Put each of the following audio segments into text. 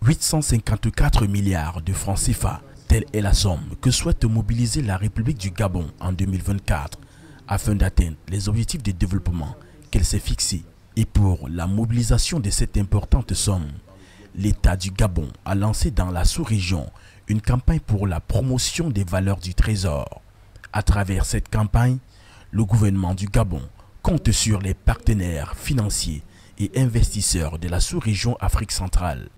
854 milliards de francs CFA. Telle est la somme que souhaite mobiliser la République du Gabon en 2024 afin d'atteindre les objectifs de développement qu'elle s'est fixés. Et pour la mobilisation de cette importante somme, l'État du Gabon a lancé dans la sous-région une campagne pour la promotion des valeurs du trésor. À travers cette campagne, le gouvernement du Gabon compte sur les partenaires financiers et investisseurs de la sous-région Afrique centrale.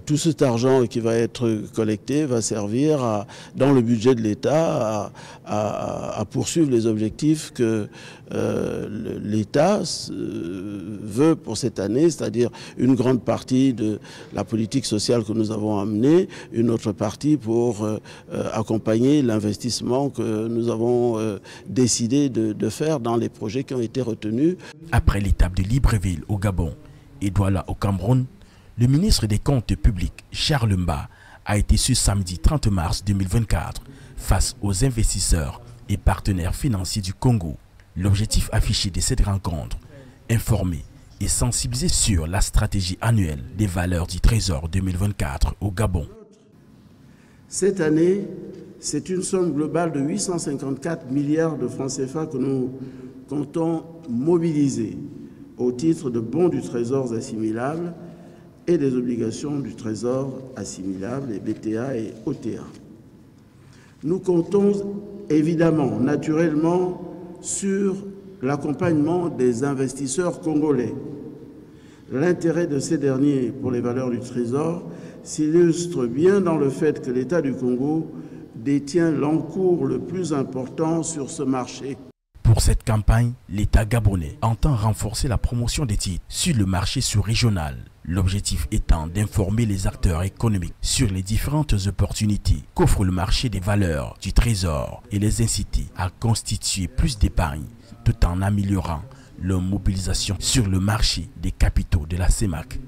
Tout cet argent qui va être collecté va servir dans le budget de l'État à poursuivre les objectifs que l'État veut pour cette année, c'est-à-dire une grande partie de la politique sociale que nous avons amenée, une autre partie pour accompagner l'investissement que nous avons décidé de faire dans les projets qui ont été retenus. Après l'étape de Libreville au Gabon et Douala au Cameroun, le ministre des Comptes publics, Charles Mba, a été ce samedi 30 mars 2024 face aux investisseurs et partenaires financiers du Congo. L'objectif affiché de cette rencontre, informer et sensibiliser sur la stratégie annuelle des valeurs du Trésor 2024 au Gabon. Cette année, c'est une somme globale de 854 milliards de francs CFA que nous comptons mobiliser au titre de bons du Trésor assimilables et des obligations du Trésor assimilables, les BTA et OTA. Nous comptons évidemment, naturellement, sur l'accompagnement des investisseurs congolais. L'intérêt de ces derniers pour les valeurs du Trésor s'illustre bien dans le fait que l'État du Congo détient l'encours le plus important sur ce marché. Pour cette campagne, l'État gabonais entend renforcer la promotion des titres sur le marché sous-régional. L'objectif étant d'informer les acteurs économiques sur les différentes opportunités qu'offre le marché des valeurs du Trésor et les inciter à constituer plus d'épargne tout en améliorant leur mobilisation sur le marché des capitaux de la CEMAC.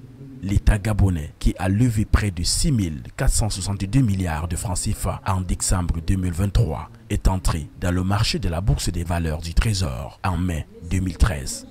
L'État gabonais, qui a levé près de 6 462 milliards de francs CFA en décembre 2023, est entré dans le marché de la bourse des valeurs du Trésor en mai 2013.